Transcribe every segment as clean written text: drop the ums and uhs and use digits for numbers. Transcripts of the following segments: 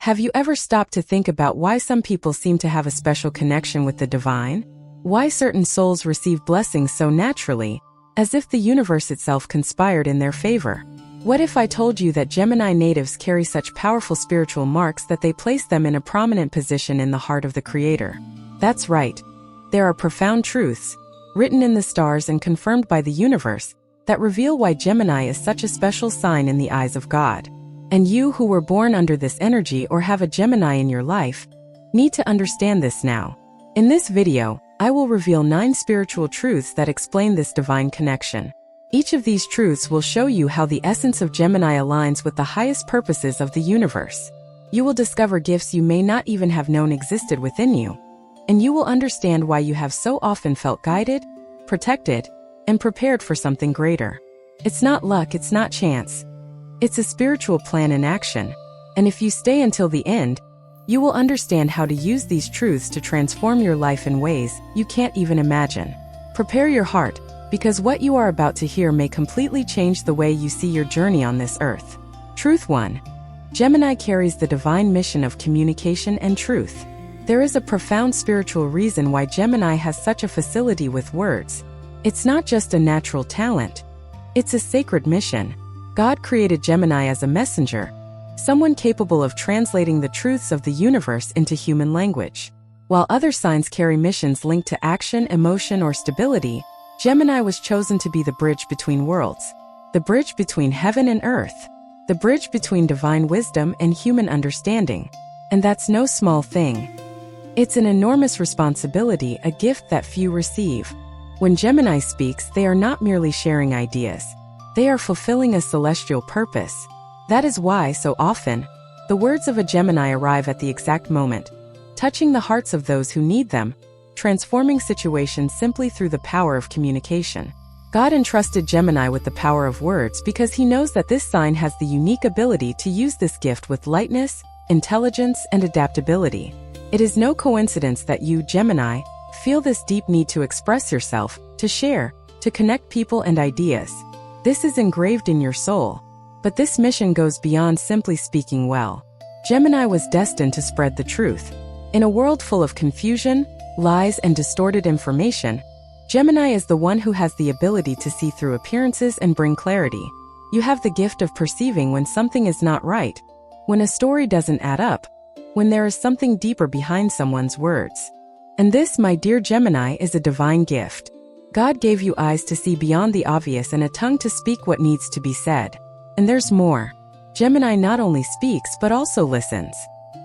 Have you ever stopped to think about why some people seem to have a special connection with the divine? Why certain souls receive blessings so naturally, as if the universe itself conspired in their favor? What if I told you that Gemini natives carry such powerful spiritual marks that they place them in a prominent position in the heart of the Creator? That's right. There are profound truths, written in the stars and confirmed by the universe, that reveal why Gemini is such a special sign in the eyes of God. And you who were born under this energy or have a Gemini in your life, need to understand this now. In this video, I will reveal 9 spiritual truths that explain this divine connection. Each of these truths will show you how the essence of Gemini aligns with the highest purposes of the universe. You will discover gifts you may not even have known existed within you. And you will understand why you have so often felt guided, protected, and prepared for something greater. It's not luck, it's not chance. It's a spiritual plan in action. And if you stay until the end, you will understand how to use these truths to transform your life in ways you can't even imagine. Prepare your heart, because what you are about to hear may completely change the way you see your journey on this earth. Truth 1. Gemini carries the divine mission of communication and truth. There is a profound spiritual reason why Gemini has such a facility with words. It's not just a natural talent. It's a sacred mission. God created Gemini as a messenger, someone capable of translating the truths of the universe into human language. While other signs carry missions linked to action, emotion, or stability, Gemini was chosen to be the bridge between worlds, the bridge between heaven and earth, the bridge between divine wisdom and human understanding. And that's no small thing. It's an enormous responsibility, a gift that few receive. When Gemini speaks, they are not merely sharing ideas. They are fulfilling a celestial purpose. That is why, so often, the words of a Gemini arrive at the exact moment, touching the hearts of those who need them, transforming situations simply through the power of communication. God entrusted Gemini with the power of words because he knows that this sign has the unique ability to use this gift with lightness, intelligence, and adaptability. It is no coincidence that you, Gemini, feel this deep need to express yourself, to share, to connect people and ideas. This is engraved in your soul. But this mission goes beyond simply speaking well. Gemini was destined to spread the truth. In a world full of confusion, lies, and distorted information, Gemini is the one who has the ability to see through appearances and bring clarity. You have the gift of perceiving when something is not right, when a story doesn't add up, when there is something deeper behind someone's words. And this, my dear Gemini, is a divine gift. God gave you eyes to see beyond the obvious and a tongue to speak what needs to be said. And there's more. Gemini not only speaks but also listens.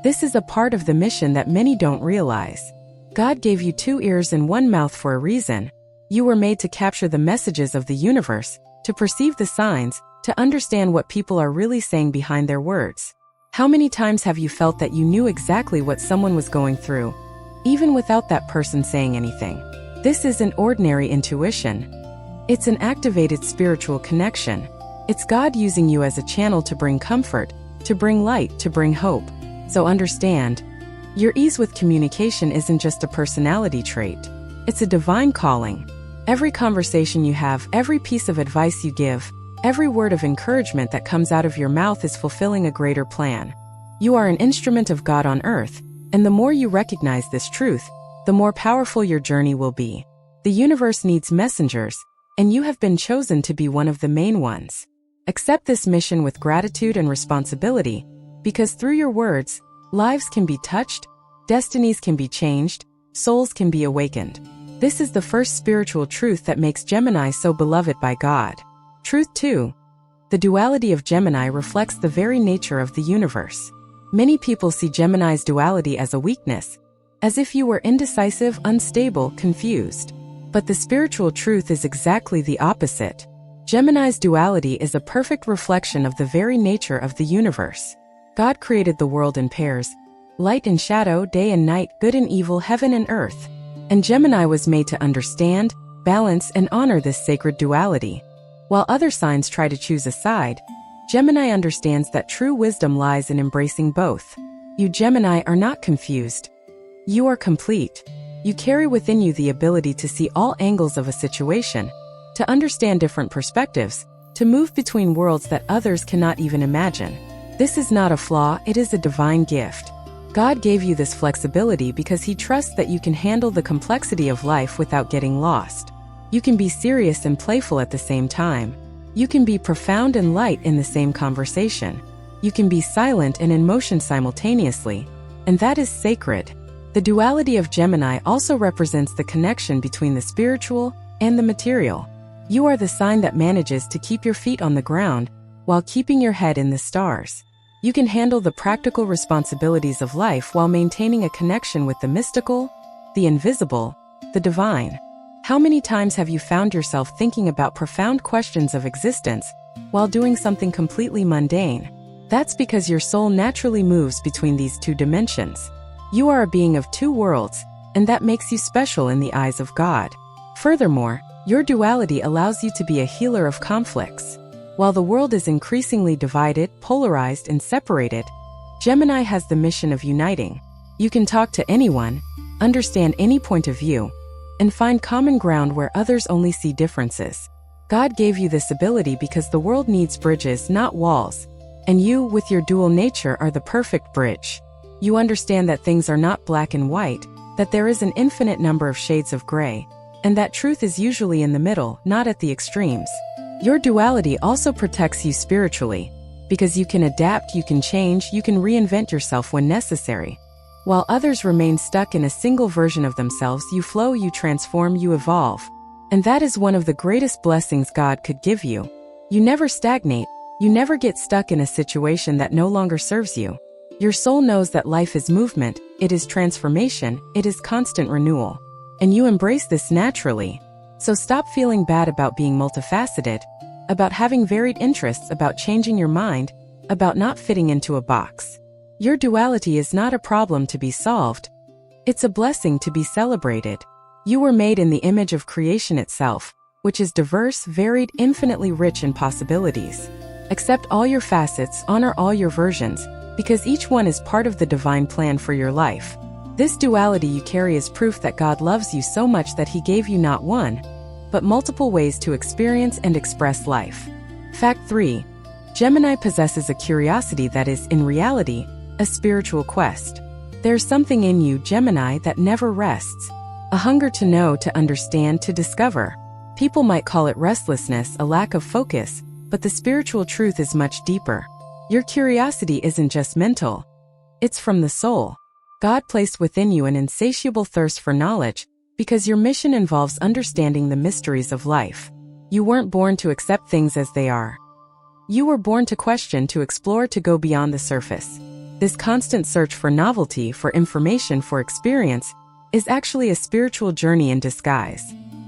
This is a part of the mission that many don't realize. God gave you 2 ears and 1 mouth for a reason. You were made to capture the messages of the universe, to perceive the signs, to understand what people are really saying behind their words. How many times have you felt that you knew exactly what someone was going through, even without that person saying anything? This isn't ordinary intuition. It's an activated spiritual connection. It's God using you as a channel to bring comfort, to bring light, to bring hope. So understand, your ease with communication isn't just a personality trait. It's a divine calling. Every conversation you have, every piece of advice you give, every word of encouragement that comes out of your mouth is fulfilling a greater plan. You are an instrument of God on earth, and the more you recognize this truth, the more powerful your journey will be. The universe needs messengers, and you have been chosen to be one of the main ones. Accept this mission with gratitude and responsibility, because through your words, lives can be touched, destinies can be changed, souls can be awakened. This is the first spiritual truth that makes Gemini so beloved by God. Truth 2. The duality of Gemini reflects the very nature of the universe. Many people see Gemini's duality as a weakness, as if you were indecisive, unstable, confused. But the spiritual truth is exactly the opposite. Gemini's duality is a perfect reflection of the very nature of the universe. God created the world in pairs, light and shadow, day and night, good and evil, heaven and earth. And Gemini was made to understand, balance, and honor this sacred duality. While other signs try to choose a side, Gemini understands that true wisdom lies in embracing both. You Gemini are not confused. You are complete. You carry within you the ability to see all angles of a situation, to understand different perspectives, to move between worlds that others cannot even imagine. This is not a flaw, it is a divine gift. God gave you this flexibility because He trusts that you can handle the complexity of life without getting lost. You can be serious and playful at the same time. You can be profound and light in the same conversation. You can be silent and in motion simultaneously, and that is sacred. The duality of Gemini also represents the connection between the spiritual and the material. You are the sign that manages to keep your feet on the ground while keeping your head in the stars. You can handle the practical responsibilities of life while maintaining a connection with the mystical, the invisible, the divine. How many times have you found yourself thinking about profound questions of existence while doing something completely mundane? That's because your soul naturally moves between these two dimensions. You are a being of two worlds, and that makes you special in the eyes of God. Furthermore, your duality allows you to be a healer of conflicts. While the world is increasingly divided, polarized, and separated, Gemini has the mission of uniting. You can talk to anyone, understand any point of view, and find common ground where others only see differences. God gave you this ability because the world needs bridges, not walls, and you, with your dual nature, are the perfect bridge. You understand that things are not black and white, that there is an infinite number of shades of gray, and that truth is usually in the middle, not at the extremes. Your duality also protects you spiritually, because you can adapt, you can change, you can reinvent yourself when necessary. While others remain stuck in a single version of themselves, you flow, you transform, you evolve. And that is one of the greatest blessings God could give you. You never stagnate, you never get stuck in a situation that no longer serves you. Your soul knows that life is movement, it is transformation, it is constant renewal. And you embrace this naturally. So stop feeling bad about being multifaceted, about having varied interests, about changing your mind, about not fitting into a box. Your duality is not a problem to be solved. It's a blessing to be celebrated. You were made in the image of creation itself, which is diverse, varied, infinitely rich in possibilities. Accept all your facets, honor all your versions, because each one is part of the divine plan for your life. This duality you carry is proof that God loves you so much that He gave you not one, but multiple ways to experience and express life. Fact 3. Gemini possesses a curiosity that is, in reality, a spiritual quest. There's something in you, Gemini, that never rests. A hunger to know, to understand, to discover. People might call it restlessness, a lack of focus, but the spiritual truth is much deeper. Your curiosity isn't just mental. It's from the soul. God placed within you an insatiable thirst for knowledge, because your mission involves understanding the mysteries of life. You weren't born to accept things as they are. You were born to question, to explore, to go beyond the surface. This constant search for novelty, for information, for experience, is actually a spiritual journey in disguise.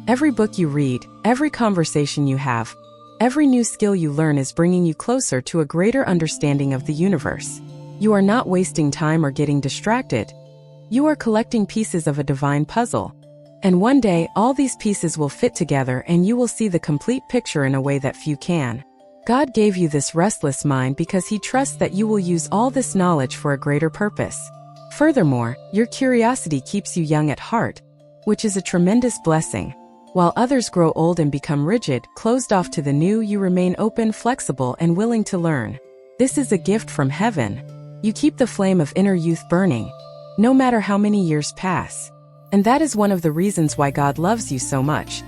Every book you read, every conversation you have, every new skill you learn is bringing you closer to a greater understanding of the universe. You are not wasting time or getting distracted. You are collecting pieces of a divine puzzle. And one day, all these pieces will fit together and you will see the complete picture in a way that few can. God gave you this restless mind because He trusts that you will use all this knowledge for a greater purpose. Furthermore, your curiosity keeps you young at heart, which is a tremendous blessing. While others grow old and become rigid, closed off to the new, you remain open, flexible, and willing to learn. This is a gift from heaven. You keep the flame of inner youth burning, no matter how many years pass. And that is one of the reasons why God loves you so much.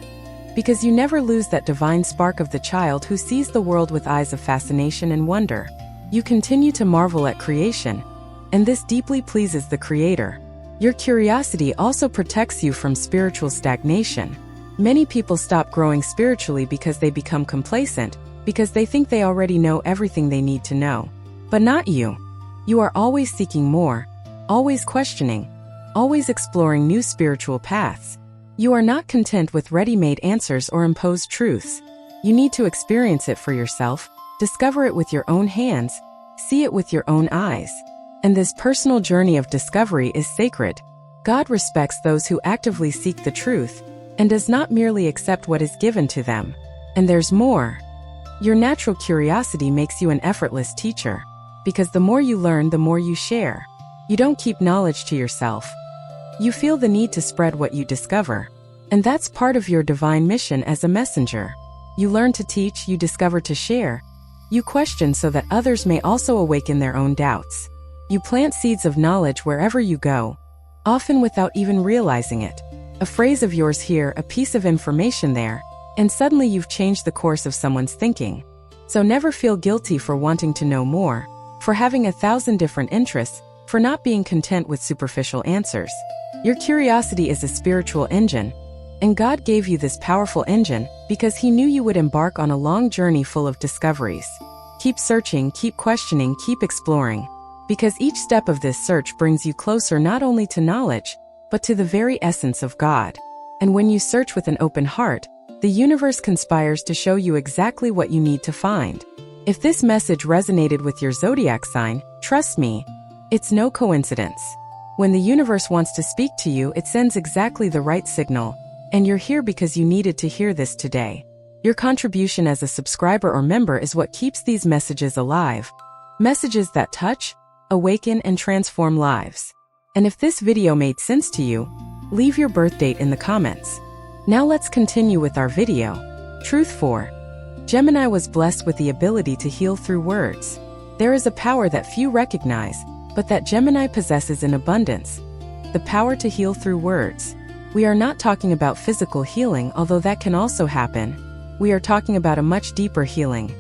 Because you never lose that divine spark of the child who sees the world with eyes of fascination and wonder. You continue to marvel at creation, and this deeply pleases the Creator. Your curiosity also protects you from spiritual stagnation. Many people stop growing spiritually because they become complacent, because they think they already know everything they need to know. But not you. You are always seeking more, always questioning, always exploring new spiritual paths. You are not content with ready-made answers or imposed truths. You need to experience it for yourself, discover it with your own hands, see it with your own eyes. And this personal journey of discovery is sacred. God respects those who actively seek the truth, and does not merely accept what is given to them. And there's more. Your natural curiosity makes you an effortless teacher, because the more you learn, the more you share. You don't keep knowledge to yourself. You feel the need to spread what you discover. And that's part of your divine mission as a messenger. You learn to teach, you discover to share, You question so that others may also awaken their own doubts. You plant seeds of knowledge wherever you go, often without even realizing it. A phrase of yours here, a piece of information there, and suddenly you've changed the course of someone's thinking. So never feel guilty for wanting to know more, for having 1,000 different interests, for not being content with superficial answers. Your curiosity is a spiritual engine, and God gave you this powerful engine because He knew you would embark on a long journey full of discoveries. Keep searching, keep questioning, keep exploring, because each step of this search brings you closer not only to knowledge, but to the very essence of God. And when you search with an open heart, the universe conspires to show you exactly what you need to find. If this message resonated with your zodiac sign, trust me, it's no coincidence. When the universe wants to speak to you, it sends exactly the right signal, and you're here because you needed to hear this today. Your contribution as a subscriber or member is what keeps these messages alive. Messages that touch, awaken, and transform lives. And if this video made sense to you, leave your birth date in the comments. Now let's continue with our video. Truth 4. Gemini was blessed with the ability to heal through words. There is a power that few recognize, but that Gemini possesses in abundance. The power to heal through words. We are not talking about physical healing, although that can also happen. We are talking about a much deeper healing.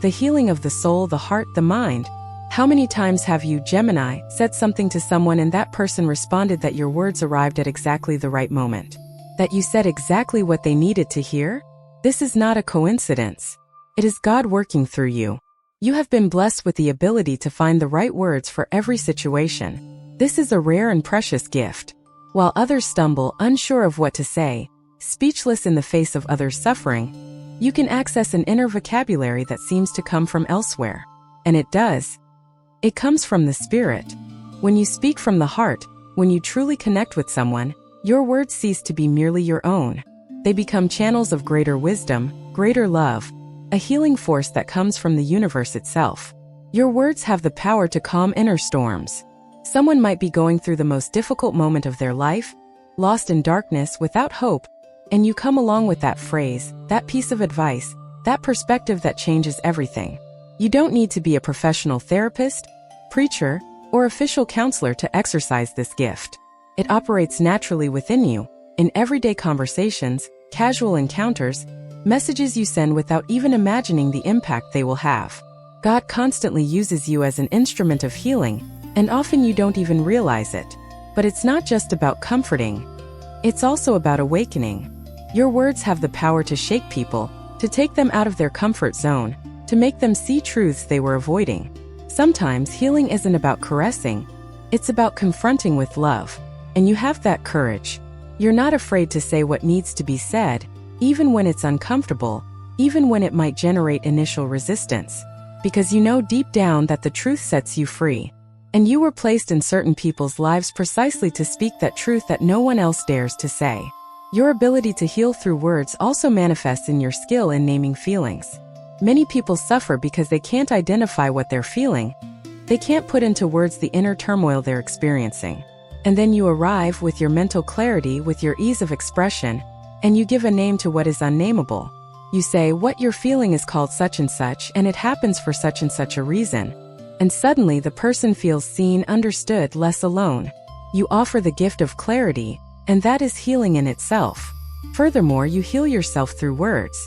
The healing of the soul, the heart, the mind. How many times have you, Gemini, said something to someone and that person responded that your words arrived at exactly the right moment? That you said exactly what they needed to hear? This is not a coincidence. It is God working through you. You have been blessed with the ability to find the right words for every situation. This is a rare and precious gift. While others stumble, unsure of what to say, speechless in the face of others' suffering, you can access an inner vocabulary that seems to come from elsewhere. And it does. It comes from the spirit. When you speak from the heart, when you truly connect with someone, your words cease to be merely your own. They become channels of greater wisdom, greater love, a healing force that comes from the universe itself. Your words have the power to calm inner storms. Someone might be going through the most difficult moment of their life, lost in darkness, without hope, and you come along with that phrase, that piece of advice, that perspective that changes everything. You don't need to be a professional therapist, preacher, or official counselor to exercise this gift. It operates naturally within you, in everyday conversations, casual encounters, messages you send without even imagining the impact they will have. God constantly uses you as an instrument of healing, and often you don't even realize it. But it's not just about comforting. It's also about awakening. Your words have the power to shake people, to take them out of their comfort zone, to make them see truths they were avoiding. Sometimes healing isn't about caressing, it's about confronting with love. And you have that courage. You're not afraid to say what needs to be said, even when it's uncomfortable, even when it might generate initial resistance, because you know deep down that the truth sets you free. And you were placed in certain people's lives precisely to speak that truth that no one else dares to say. Your ability to heal through words also manifests in your skill in naming feelings. Many people suffer because they can't identify what they're feeling. They can't put into words the inner turmoil they're experiencing. And then you arrive with your mental clarity, with your ease of expression, and you give a name to what is unnameable. You say, what you're feeling is called such and such, and it happens for such and such a reason. And suddenly the person feels seen, understood, less alone. You offer the gift of clarity, and that is healing in itself. Furthermore, you heal yourself through words.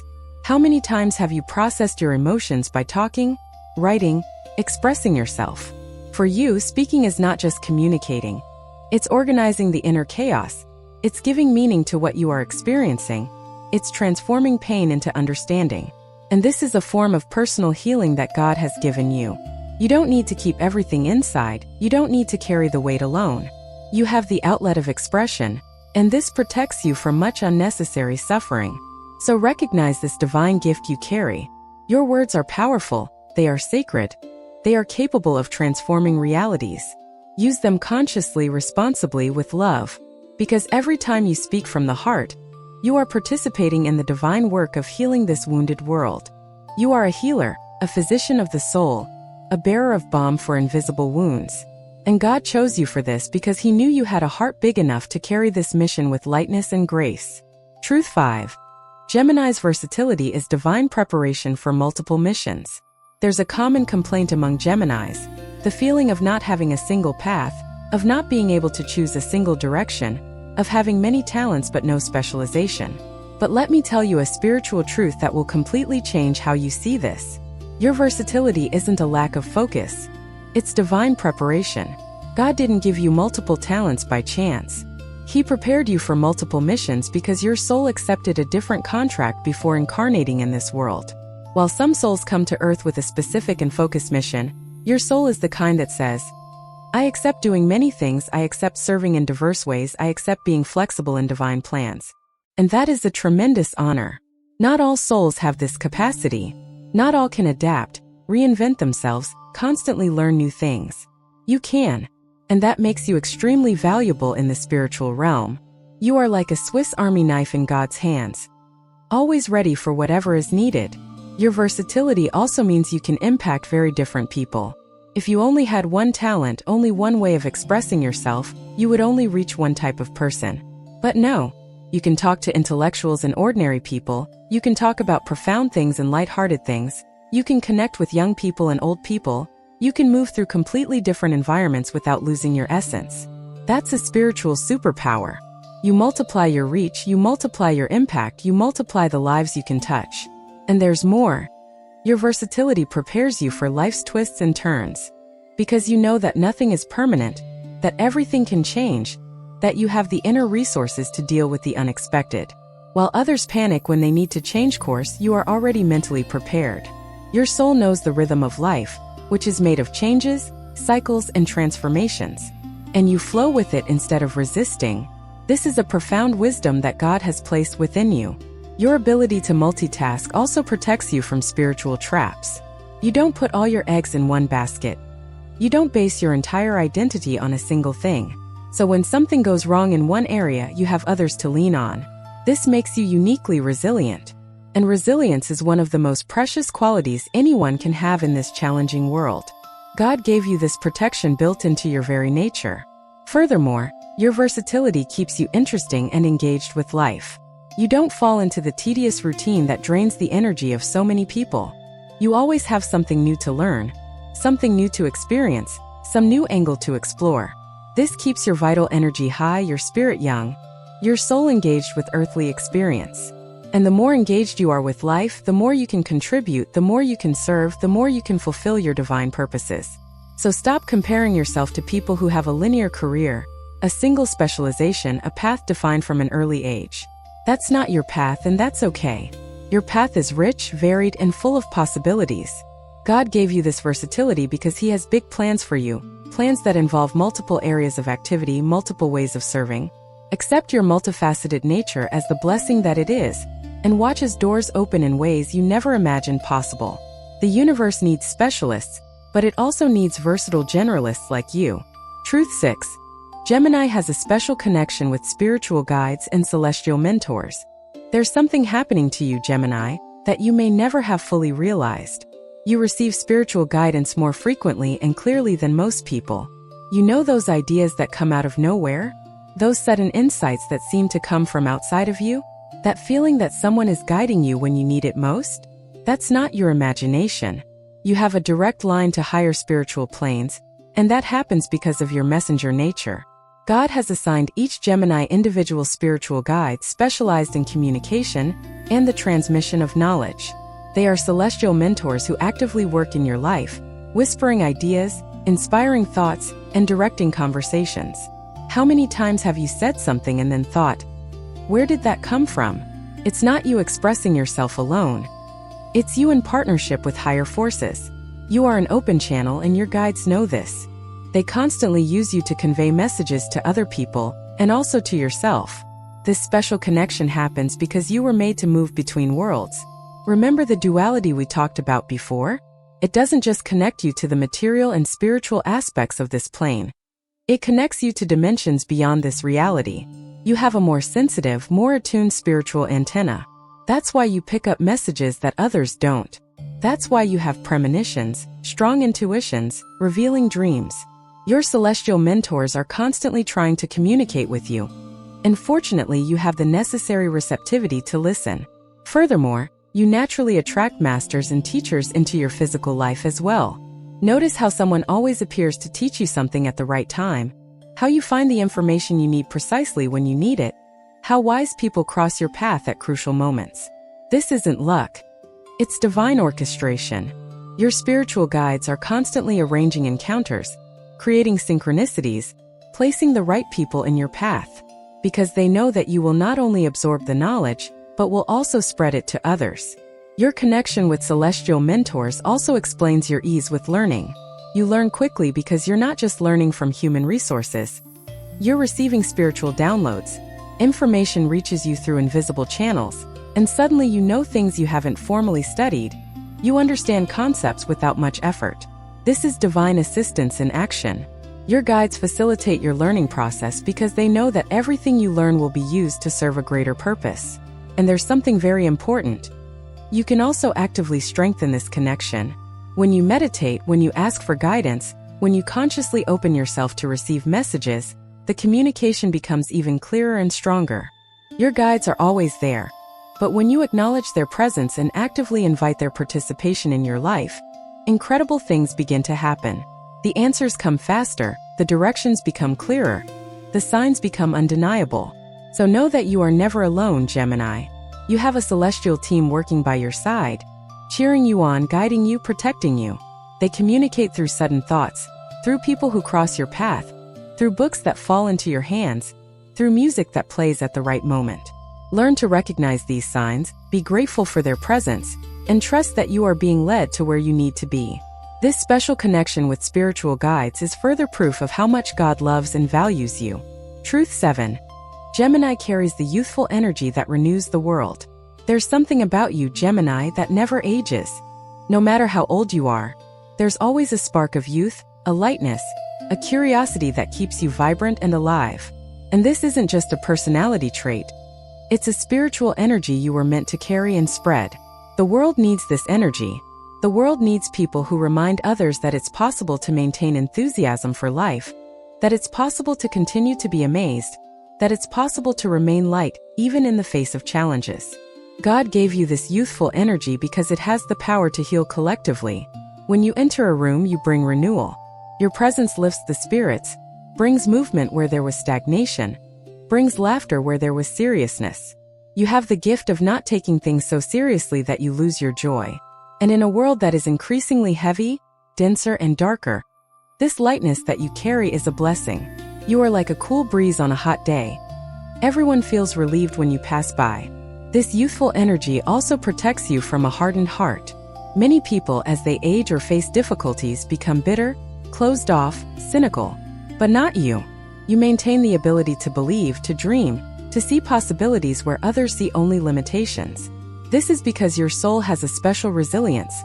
How many times have you processed your emotions by talking, writing, expressing yourself? For you, speaking is not just communicating. It's organizing the inner chaos. It's giving meaning to what you are experiencing. It's transforming pain into understanding. And this is a form of personal healing that God has given you. You don't need to keep everything inside. You don't need to carry the weight alone. You have the outlet of expression, and this protects you from much unnecessary suffering. So recognize this divine gift you carry. Your words are powerful. They are sacred. They are capable of transforming realities. Use them consciously, responsibly, with love, because every time you speak from the heart, you are participating in the divine work of healing this wounded world. You are a healer, a physician of the soul, a bearer of balm for invisible wounds. And God chose you for this because He knew you had a heart big enough to carry this mission with lightness and grace. Truth 5. Gemini's versatility is divine preparation for multiple missions. There's a common complaint among Geminis, the feeling of not having a single path, of not being able to choose a single direction, of having many talents but no specialization. But let me tell you a spiritual truth that will completely change how you see this. Your versatility isn't a lack of focus. It's divine preparation. God didn't give you multiple talents by chance. He prepared you for multiple missions because your soul accepted a different contract before incarnating in this world. While some souls come to Earth with a specific and focused mission, your soul is the kind that says, I accept doing many things, I accept serving in diverse ways, I accept being flexible in divine plans. And that is a tremendous honor. Not all souls have this capacity. Not all can adapt, reinvent themselves, constantly learn new things. You can. And that makes you extremely valuable in the spiritual realm. You are like a Swiss Army knife in God's hands, always ready for whatever is needed. Your versatility also means you can impact very different people. If you only had one talent, only one way of expressing yourself, you would only reach one type of person. But no, you can talk to intellectuals and ordinary people, you can talk about profound things and lighthearted things, you can connect with young people and old people, you can move through completely different environments without losing your essence. That's a spiritual superpower. You multiply your reach, you multiply your impact, you multiply the lives you can touch. And there's more. Your versatility prepares you for life's twists and turns. Because you know that nothing is permanent, that everything can change, that you have the inner resources to deal with the unexpected. While others panic when they need to change course, you are already mentally prepared. Your soul knows the rhythm of life, which is made of changes, cycles, and transformations. And you flow with it instead of resisting. This is a profound wisdom that God has placed within you. Your ability to multitask also protects you from spiritual traps. You don't put all your eggs in one basket. You don't base your entire identity on a single thing. So when something goes wrong in one area, you have others to lean on. This makes you uniquely resilient. And resilience is one of the most precious qualities anyone can have in this challenging world. God gave you this protection built into your very nature. Furthermore, your versatility keeps you interesting and engaged with life. You don't fall into the tedious routine that drains the energy of so many people. You always have something new to learn, something new to experience, some new angle to explore. This keeps your vital energy high, your spirit young, your soul engaged with earthly experience. And the more engaged you are with life, the more you can contribute, the more you can serve, the more you can fulfill your divine purposes. So stop comparing yourself to people who have a linear career, a single specialization, a path defined from an early age. That's not your path, and that's okay. Your path is rich, varied, and full of possibilities. God gave you this versatility because He has big plans for you, plans that involve multiple areas of activity, multiple ways of serving. Accept your multifaceted nature as the blessing that it is, and watch as doors open in ways you never imagined possible. The universe needs specialists, but it also needs versatile generalists like you. Truth 6. Gemini has a special connection with spiritual guides and celestial mentors. There's something happening to you, Gemini, that you may never have fully realized. You receive spiritual guidance more frequently and clearly than most people. You know those ideas that come out of nowhere? Those sudden insights that seem to come from outside of you? That feeling that someone is guiding you when you need it most? That's not your imagination. You have a direct line to higher spiritual planes, and that happens because of your messenger nature. God has assigned each Gemini individual spiritual guide specialized in communication and the transmission of knowledge. They are celestial mentors who actively work in your life, whispering ideas, inspiring thoughts, and directing conversations. How many times have you said something and then thought, where did that come from? It's not you expressing yourself alone. It's you in partnership with higher forces. You are an open channel, and your guides know this. They constantly use you to convey messages to other people and also to yourself. This special connection happens because you were made to move between worlds. Remember the duality we talked about before? It doesn't just connect you to the material and spiritual aspects of this plane. It connects you to dimensions beyond this reality. You have a more sensitive, more attuned spiritual antenna. That's why you pick up messages that others don't. That's why you have premonitions, strong intuitions, revealing dreams. Your celestial mentors are constantly trying to communicate with you. And fortunately, you have the necessary receptivity to listen. Furthermore, You naturally attract masters and teachers into your physical life as well. Notice how someone always appears to teach you something at the right time, how you find the information you need precisely when you need it, how wise people cross your path at crucial moments. This isn't luck. It's divine orchestration. Your spiritual guides are constantly arranging encounters, creating synchronicities, placing the right people in your path, because they know that you will not only absorb the knowledge, but will also spread it to others. Your connection with celestial mentors also explains your ease with learning. You learn quickly because you're not just learning from human resources. You're receiving spiritual downloads. Information reaches you through invisible channels, and suddenly you know things you haven't formally studied. You understand concepts without much effort. This is divine assistance in action. Your guides facilitate your learning process because they know that everything you learn will be used to serve a greater purpose. And there's something very important. You can also actively strengthen this connection. When you meditate, when you ask for guidance, when you consciously open yourself to receive messages, the communication becomes even clearer and stronger. Your guides are always there. But when you acknowledge their presence and actively invite their participation in your life, incredible things begin to happen. The answers come faster, the directions become clearer, the signs become undeniable. So know that you are never alone, Gemini. You have a celestial team working by your side, cheering you on, guiding you, protecting you. They communicate through sudden thoughts, through people who cross your path, through books that fall into your hands, through music that plays at the right moment. Learn to recognize these signs, be grateful for their presence, and trust that you are being led to where you need to be. This special connection with spiritual guides is further proof of how much God loves and values you. Truth 7. Gemini carries the youthful energy that renews the world. There's something about you, Gemini, that never ages. No matter how old you are, there's always a spark of youth, a lightness, a curiosity that keeps you vibrant and alive. And this isn't just a personality trait. It's a spiritual energy you were meant to carry and spread. The world needs this energy. The world needs people who remind others that it's possible to maintain enthusiasm for life, that it's possible to continue to be amazed, that it's possible to remain light even in the face of challenges. God gave you this youthful energy because it has the power to heal collectively. When you enter a room, you bring renewal. Your presence lifts the spirits, brings movement where there was stagnation, brings laughter where there was seriousness. You have the gift of not taking things so seriously that you lose your joy. And in a world that is increasingly heavy, denser, and darker, this lightness that you carry is a blessing. You are like a cool breeze on a hot day. Everyone feels relieved when you pass by. This youthful energy also protects you from a hardened heart. Many people, as they age or face difficulties, become bitter, closed off, cynical. But not you. You maintain the ability to believe, to dream, to see possibilities where others see only limitations. This is because your soul has a special resilience,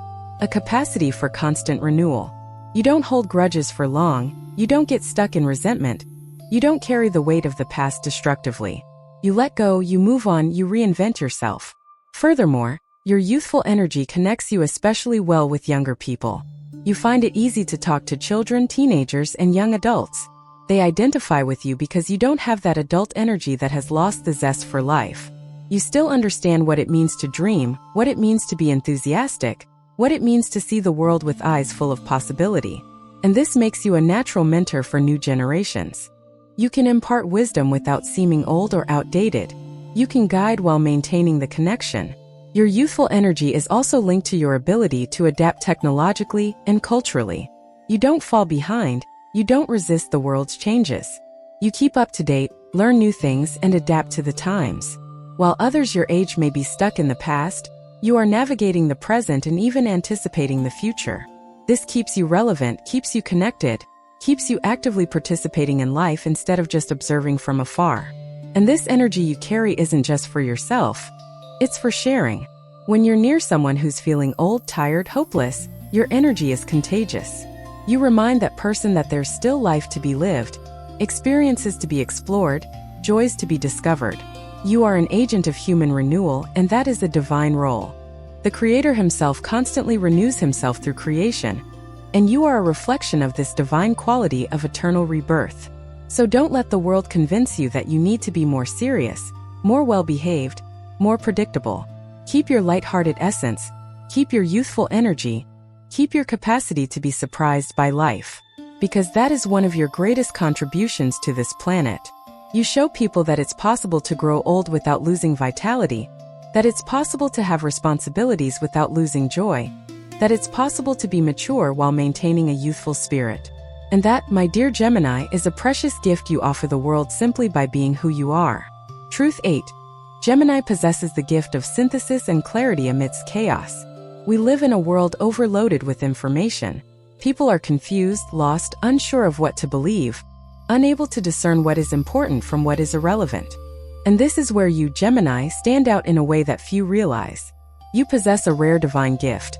a capacity for constant renewal. You don't hold grudges for long, you don't get stuck in resentment, you don't carry the weight of the past destructively. You let go, you move on, you reinvent yourself. Furthermore, your youthful energy connects you especially well with younger people. You find it easy to talk to children, teenagers, and young adults. They identify with you because you don't have that adult energy that has lost the zest for life. You still understand what it means to dream, what it means to be enthusiastic, what it means to see the world with eyes full of possibility. And this makes you a natural mentor for new generations. You can impart wisdom without seeming old or outdated. You can guide while maintaining the connection. Your youthful energy is also linked to your ability to adapt technologically and culturally. You don't fall behind, you don't resist the world's changes. You keep up to date, learn new things, and adapt to the times. While others your age may be stuck in the past, you are navigating the present and even anticipating the future. This keeps you relevant, keeps you connected, keeps you actively participating in life instead of just observing from afar. And this energy you carry isn't just for yourself, it's for sharing. When you're near someone who's feeling old, tired, hopeless, your energy is contagious. You remind that person that there's still life to be lived, experiences to be explored, joys to be discovered. You are an agent of human renewal, and that is a divine role. The Creator himself constantly renews himself through creation, and you are a reflection of this divine quality of eternal rebirth. So don't let the world convince you that you need to be more serious, more well-behaved, more predictable. Keep your lighthearted essence. Keep your youthful energy. Keep your capacity to be surprised by life. Because that is one of your greatest contributions to this planet. You show people that it's possible to grow old without losing vitality, that it's possible to have responsibilities without losing joy, that it's possible to be mature while maintaining a youthful spirit. And that, my dear Gemini, is a precious gift you offer the world simply by being who you are. Truth 8. Gemini possesses the gift of synthesis and clarity amidst chaos. We live in a world overloaded with information. People are confused, lost, unsure of what to believe, unable to discern what is important from what is irrelevant. And this is where you, Gemini, stand out in a way that few realize. You possess a rare divine gift,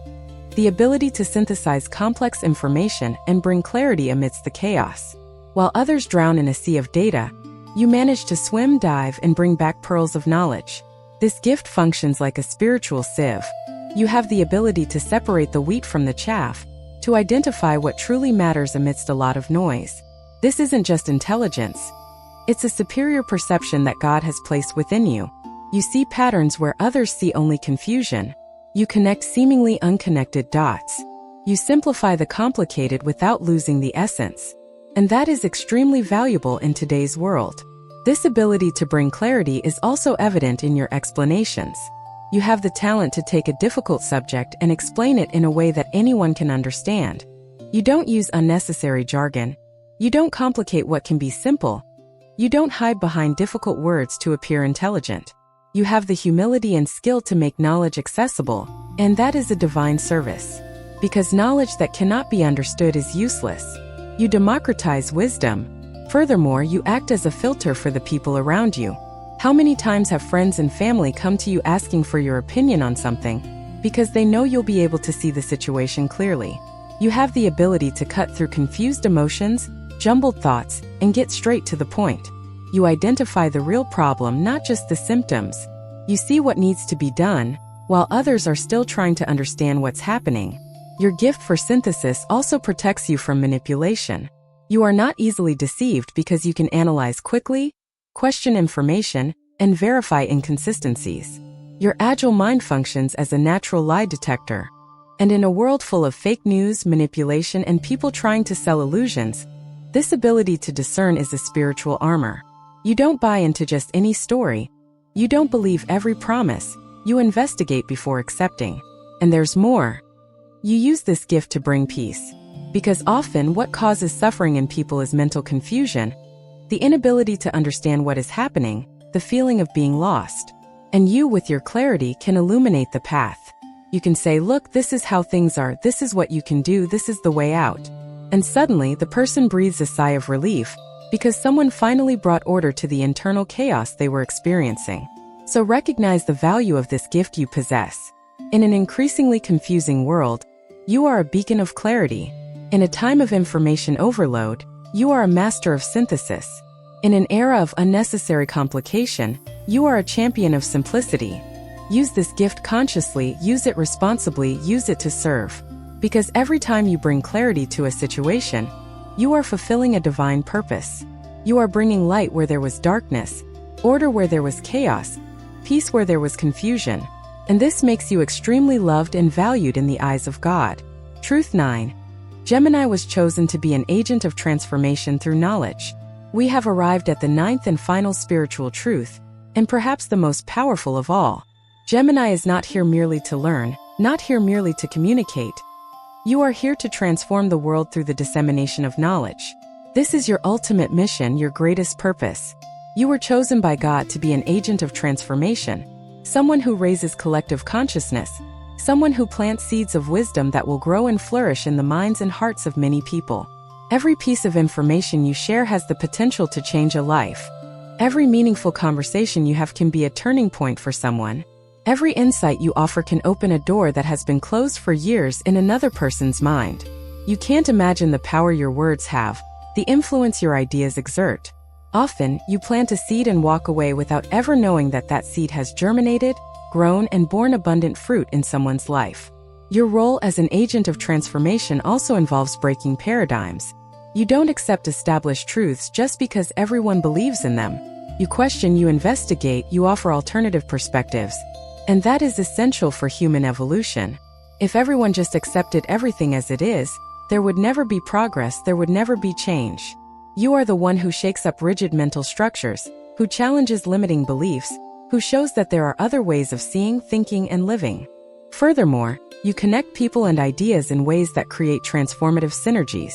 the ability to synthesize complex information and bring clarity amidst the chaos. While others drown in a sea of data, you manage to swim, dive, and bring back pearls of knowledge. This gift functions like a spiritual sieve. You have the ability to separate the wheat from the chaff, to identify what truly matters amidst a lot of noise. This isn't just intelligence. It's a superior perception that God has placed within you. You see patterns where others see only confusion. You connect seemingly unconnected dots. You simplify the complicated without losing the essence. And that is extremely valuable in today's world. This ability to bring clarity is also evident in your explanations. You have the talent to take a difficult subject and explain it in a way that anyone can understand. You don't use unnecessary jargon. You don't complicate what can be simple. You don't hide behind difficult words to appear intelligent. You have the humility and skill to make knowledge accessible, and that is a divine service. Because knowledge that cannot be understood is useless. You democratize wisdom. Furthermore, you act as a filter for the people around you. How many times have friends and family come to you asking for your opinion on something, because they know you'll be able to see the situation clearly? You have the ability to cut through confused emotions, jumbled thoughts, and get straight to the point. You identify the real problem, not just the symptoms. You see what needs to be done, while others are still trying to understand what's happening. Your gift for synthesis also protects you from manipulation. You are not easily deceived because you can analyze quickly, question information, and verify inconsistencies. Your agile mind functions as a natural lie detector. And in a world full of fake news, manipulation, and people trying to sell illusions, this ability to discern is a spiritual armor. You don't buy into just any story. You don't believe every promise. You investigate before accepting. And there's more. You use this gift to bring peace. Because often what causes suffering in people is mental confusion, the inability to understand what is happening, the feeling of being lost. And you, with your clarity, can illuminate the path. You can say, look, this is how things are, this is what you can do, this is the way out. And suddenly, the person breathes a sigh of relief, because someone finally brought order to the internal chaos they were experiencing. So recognize the value of this gift you possess. In an increasingly confusing world, you are a beacon of clarity. In a time of information overload, you are a master of synthesis. In an era of unnecessary complication, you are a champion of simplicity. Use this gift consciously, use it responsibly, use it to serve. Because every time you bring clarity to a situation, you are fulfilling a divine purpose. You are bringing light where there was darkness, order where there was chaos, peace where there was confusion. And this makes you extremely loved and valued in the eyes of God. Truth 9. Gemini was chosen to be an agent of transformation through knowledge. We have arrived at the ninth and final spiritual truth, and perhaps the most powerful of all. Gemini is not here merely to learn, not here merely to communicate. You are here to transform the world through the dissemination of knowledge. This is your ultimate mission, your greatest purpose. You were chosen by God to be an agent of transformation, someone who raises collective consciousness, someone who plants seeds of wisdom that will grow and flourish in the minds and hearts of many people. Every piece of information you share has the potential to change a life. Every meaningful conversation you have can be a turning point for someone. Every insight you offer can open a door that has been closed for years in another person's mind. You can't imagine the power your words have, the influence your ideas exert. Often, you plant a seed and walk away without ever knowing that that seed has germinated, grown, and borne abundant fruit in someone's life. Your role as an agent of transformation also involves breaking paradigms. You don't accept established truths just because everyone believes in them. You question, you investigate, you offer alternative perspectives. And that is essential for human evolution. If everyone just accepted everything as it is, there would never be progress, there would never be change. You are the one who shakes up rigid mental structures, who challenges limiting beliefs, who shows that there are other ways of seeing, thinking, and living. Furthermore, you connect people and ideas in ways that create transformative synergies.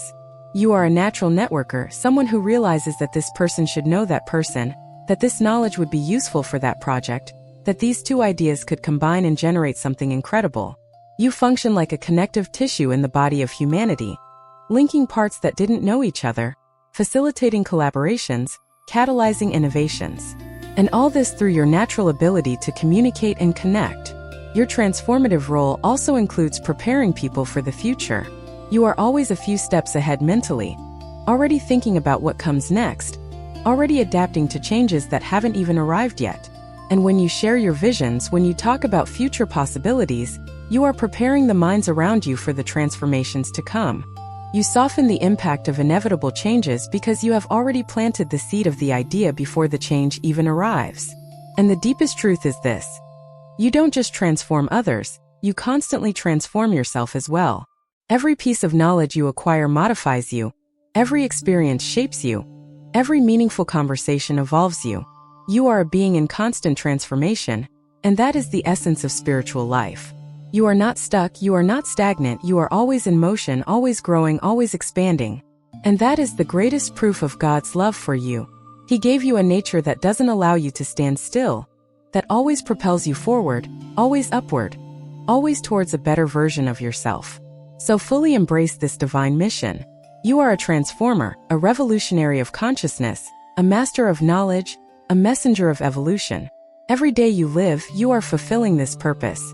You are a natural networker, someone who realizes that this person should know that person, that this knowledge would be useful for that project, that these two ideas could combine and generate something incredible. You function like a connective tissue in the body of humanity, linking parts that didn't know each other, facilitating collaborations, catalyzing innovations. And all this through your natural ability to communicate and connect. Your transformative role also includes preparing people for the future. You are always a few steps ahead mentally, already thinking about what comes next, already adapting to changes that haven't even arrived yet. And when you share your visions, when you talk about future possibilities, you are preparing the minds around you for the transformations to come. You soften the impact of inevitable changes because you have already planted the seed of the idea before the change even arrives. And the deepest truth is this: you don't just transform others, you constantly transform yourself as well. Every piece of knowledge you acquire modifies you. Every experience shapes you. Every meaningful conversation evolves you. You are a being in constant transformation, and that is the essence of spiritual life. You are not stuck, you are not stagnant, you are always in motion, always growing, always expanding. And that is the greatest proof of God's love for you. He gave you a nature that doesn't allow you to stand still, that always propels you forward, always upward, always towards a better version of yourself. So fully embrace this divine mission. You are a transformer, a revolutionary of consciousness, a master of knowledge, a messenger of evolution. Every day you live, you are fulfilling this purpose.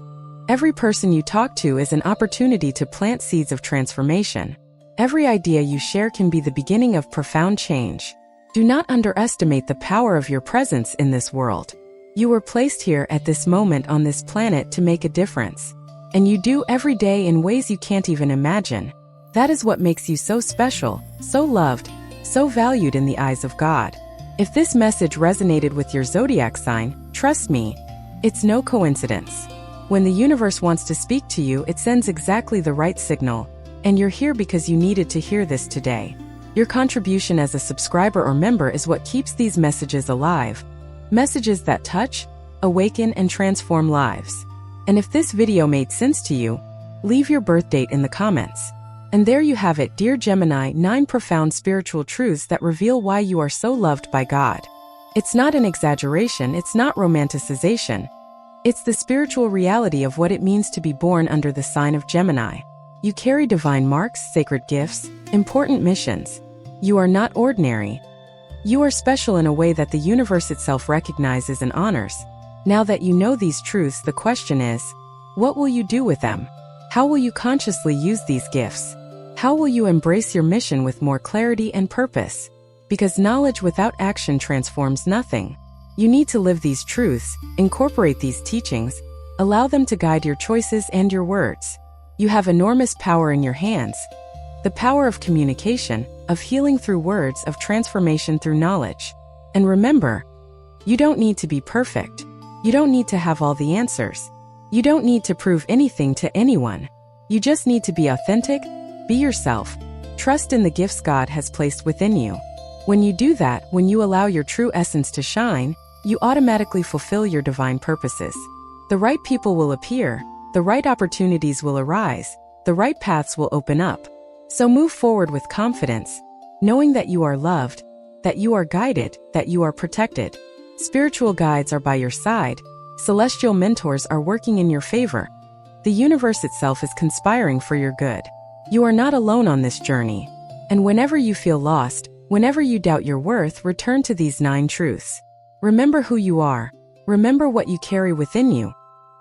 Every person you talk to is an opportunity to plant seeds of transformation. Every idea you share can be the beginning of profound change. Do not underestimate the power of your presence in this world. You were placed here at this moment on this planet to make a difference. And you do every day in ways you can't even imagine. That is what makes you so special, so loved, so valued in the eyes of God. If this message resonated with your zodiac sign, trust me, it's no coincidence. When the universe wants to speak to you, it sends exactly the right signal, and you're here because you needed to hear this today. Your contribution as a subscriber or member is what keeps these messages alive. Messages that touch, awaken, and transform lives. And if this video made sense to you, leave your birth date in the comments. And there you have it, dear Gemini, 9 profound spiritual truths that reveal why you are so loved by God. It's not an exaggeration, it's not romanticization. It's the spiritual reality of what it means to be born under the sign of Gemini. You carry divine marks, sacred gifts, important missions. You are not ordinary. You are special in a way that the universe itself recognizes and honors. Now that you know these truths, the question is, what will you do with them? How will you consciously use these gifts? How will you embrace your mission with more clarity and purpose? Because knowledge without action transforms nothing. You need to live these truths, incorporate these teachings, allow them to guide your choices and your words. You have enormous power in your hands. The power of communication, of healing through words, of transformation through knowledge. And remember, you don't need to be perfect. You don't need to have all the answers. You don't need to prove anything to anyone. You just need to be authentic, be yourself, trust in the gifts God has placed within you. When you do that, when you allow your true essence to shine, you automatically fulfill your divine purposes. The right people will appear, the right opportunities will arise, the right paths will open up. So move forward with confidence, knowing that you are loved, that you are guided, that you are protected. Spiritual guides are by your side. Celestial mentors are working in your favor. The universe itself is conspiring for your good. You are not alone on this journey. And whenever you feel lost, whenever you doubt your worth, return to these 9 truths. Remember who you are. Remember what you carry within you.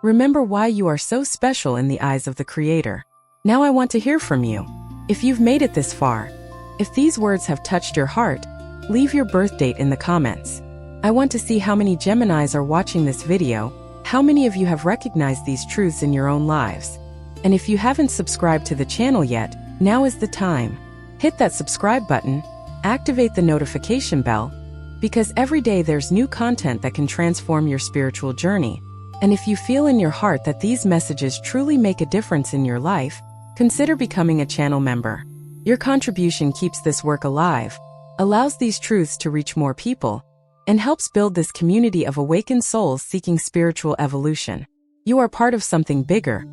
Remember why you are so special in the eyes of the Creator. Now I want to hear from you. If you've made it this far, if these words have touched your heart, leave your birth date in the comments. I want to see how many Geminis are watching this video, how many of you have recognized these truths in your own lives. And if you haven't subscribed to the channel yet, now is the time. Hit that subscribe button, activate the notification bell, because every day there's new content that can transform your spiritual journey. And if you feel in your heart that these messages truly make a difference in your life, consider becoming a channel member. Your contribution keeps this work alive, allows these truths to reach more people, and helps build this community of awakened souls seeking spiritual evolution. You are part of something bigger,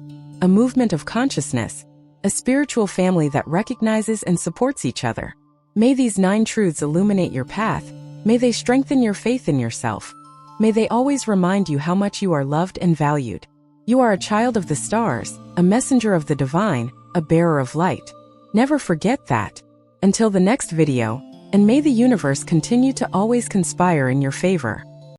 a movement of consciousness, a spiritual family that recognizes and supports each other. May these 9 truths illuminate your path. May they strengthen your faith in yourself. May they always remind you how much you are loved and valued. You are a child of the stars, a messenger of the divine, a bearer of light. Never forget that. Until the next video, and may the universe continue to always conspire in your favor.